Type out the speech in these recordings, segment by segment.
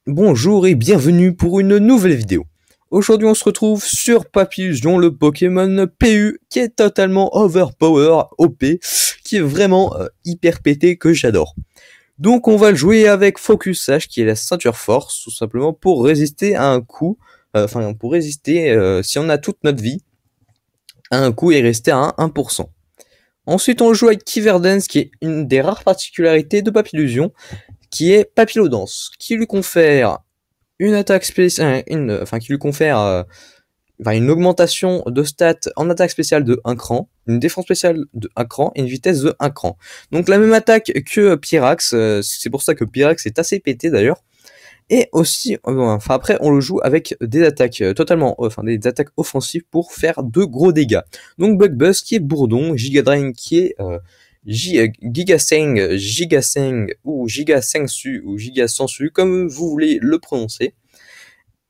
Bonjour et bienvenue pour une nouvelle vidéo. Aujourd'hui on se retrouve sur Papillusion, le Pokémon PU qui est totalement overpower, OP, qui est vraiment hyper pété, que j'adore. Donc on va le jouer avec Focus Sash qui est la ceinture force, tout simplement pour résister à un coup, pour résister si on a toute notre vie, à un coup et rester à un 1%. Ensuite on joue avec Kiverdance qui est une des rares particularités de Papillusion, qui est Papillodance, qui lui confère une attaque spéciale, qui lui confère une augmentation de stats en attaque spéciale de 1 cran, une défense spéciale de 1 cran et une vitesse de 1 cran. Donc la même attaque que Pyrax, c'est pour ça que Pyrax est assez pété d'ailleurs. Et aussi, après on le joue avec des attaques des attaques offensives pour faire de gros dégâts. Donc Bug Buzz qui est Bourdon, Giga Drain qui est Gigaseng ou Giga Sengsu ou Giga Sensu, comme vous voulez le prononcer.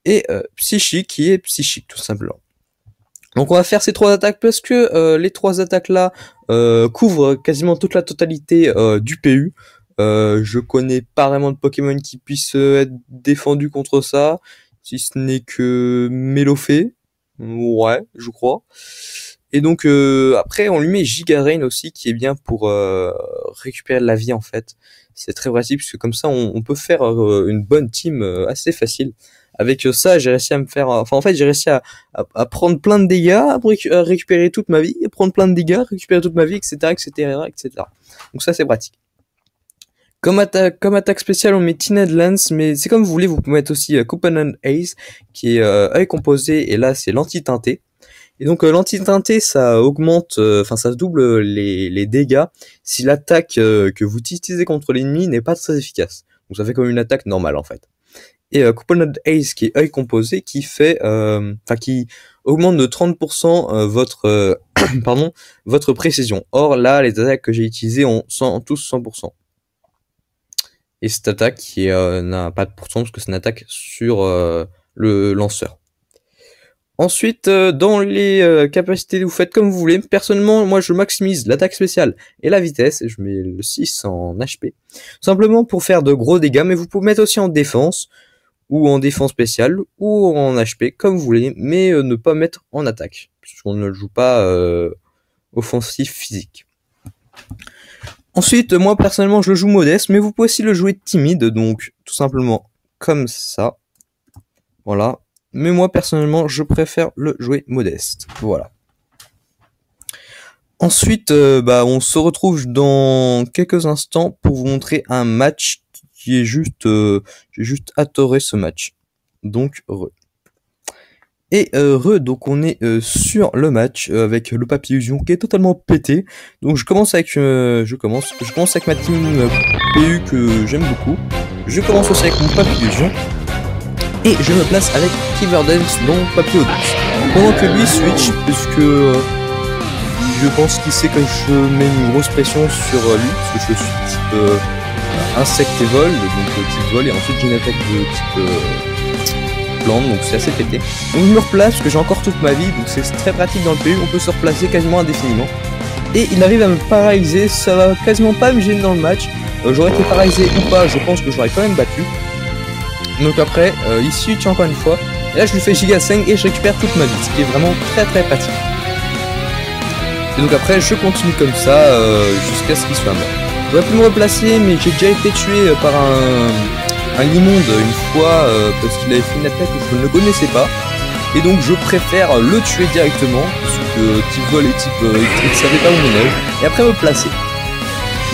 Et Psychique qui est Psychique tout simplement. Donc on va faire ces trois attaques parce que les trois attaques là couvrent quasiment toute la totalité du PU. Je connais pas vraiment de Pokémon qui puisse être défendu contre ça, si ce n'est que Melofé. Ouais, je crois. Et donc après on lui met Giga Drain aussi qui est bien pour récupérer de la vie en fait. C'est très pratique parce que comme ça on peut faire une bonne team assez facile. Avec ça j'ai réussi à me faire, j'ai réussi à prendre plein de dégâts, à récupérer toute ma vie, prendre plein de dégâts, récupérer toute ma vie, etc. etc. Donc ça c'est pratique. Comme attaque spéciale, on met Tinted Lance, mais c'est comme vous voulez, vous pouvez mettre aussi Component Ace, qui est œil composé, et là c'est l'anti-teinté. Et donc l'anti-teinté, ça augmente, ça double les dégâts si l'attaque que vous utilisez contre l'ennemi n'est pas très efficace. Donc ça fait comme une attaque normale en fait. Et Component Ace, qui est œil composé, qui fait, qui augmente de 30% votre précision. Or là, les attaques que j'ai utilisées ont tous 100%. Et cette attaque qui n'a pas de pourcent parce que c'est une attaque sur le lanceur. Ensuite, dans les capacités, vous faites comme vous voulez. Personnellement, moi je maximise l'attaque spéciale et la vitesse, et je mets le 6 en HP. Simplement pour faire de gros dégâts, mais vous pouvez mettre aussi en défense, ou en défense spéciale, ou en HP, comme vous voulez, mais ne pas mettre en attaque, puisqu'on ne joue pas offensif physique. Ensuite, moi personnellement je le joue modeste, mais vous pouvez aussi le jouer timide, donc tout simplement comme ça. Voilà. Mais moi personnellement je préfère le jouer modeste. Voilà. Ensuite, on se retrouve dans quelques instants pour vous montrer un match qui est juste... j'ai juste adoré ce match. Donc, heureux. Et donc on est sur le match avec le Papillusion qui est totalement pété. Donc je commence avec ma team PU que j'aime beaucoup. Je commence aussi avec mon Papillusion et je me place avec Kiverdance dans Papillodance. Pendant que lui switch, puisque je pense qu'il sait que je mets une grosse pression sur lui, parce que je suis type insecte et vol, donc type vol, et ensuite j'ai une attaque de type plante, donc c'est assez pété. Donc je me replace parce que j'ai encore toute ma vie, donc c'est très pratique dans le PU, on peut se replacer quasiment indéfiniment. Et il arrive à me paralyser, ça va quasiment pas me gêner dans le match. J'aurais été paralysé ou pas, je pense que j'aurais quand même battu. Donc après, il switch encore une fois, et là je lui fais Gigaseng et je récupère toute ma vie, ce qui est vraiment très pratique. Et donc après je continue comme ça jusqu'à ce qu'il soit mort. J'aurais pu me replacer, mais j'ai déjà été tué par un Limonde une fois parce qu'il avait fait une attaque que je ne connaissais pas. Et donc je préfère le tuer directement, parce que type vol et type il savait pas où on est, et après me placer.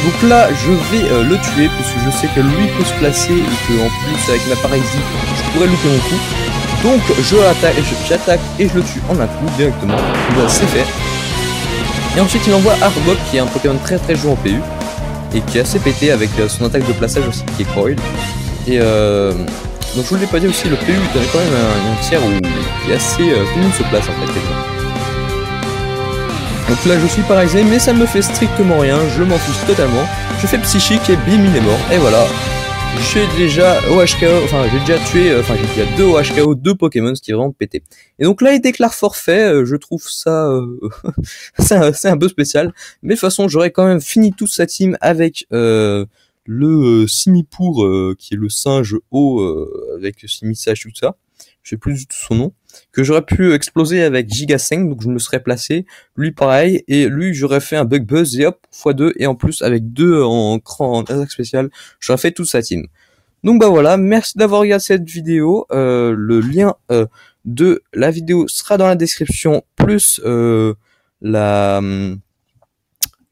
Donc là je vais le tuer parce que je sais que lui peut se placer et que en plus avec ma paralysie je pourrais louper mon coup. Donc j'attaque et je le tue en un coup directement. Là c'est fait. Et ensuite il envoie Arbok qui est un Pokémon très joué en PU et qui est assez pété avec son attaque de plaçage aussi qui est Coil. Et donc je vous l'ai pas dit aussi, le PU il quand même un tiers où il est assez... tout le monde se place en fait quasiment. Donc là je suis paralysé mais ça me fait strictement rien, je m'en fiche totalement. Je fais Psychique et bim il est mort. Et voilà. J'ai déjà OHKO, j'ai déjà tué, j'ai déjà 2 OHKO, 2 Pokémon, ce qui est vraiment pété. Et donc là il déclare forfait, je trouve ça c'est un peu spécial. Mais de toute façon j'aurais quand même fini toute sa team avec le Simipour, qui est le singe haut avec Simisage, tout ça, je sais plus du tout son nom, que j'aurais pu exploser avec Giga 5, donc je me serais placé, lui pareil, et lui j'aurais fait un Bug Buzz et hop, x2, et en plus avec 2 en cran en attaque spéciale, j'aurais fait toute sa team. Donc bah voilà, merci d'avoir regardé cette vidéo, le lien de la vidéo sera dans la description, plus la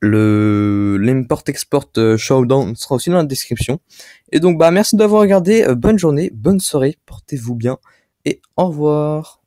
l'import-export showdown sera aussi dans la description. Et donc bah merci d'avoir regardé, bonne journée, bonne soirée, portez-vous bien et au revoir.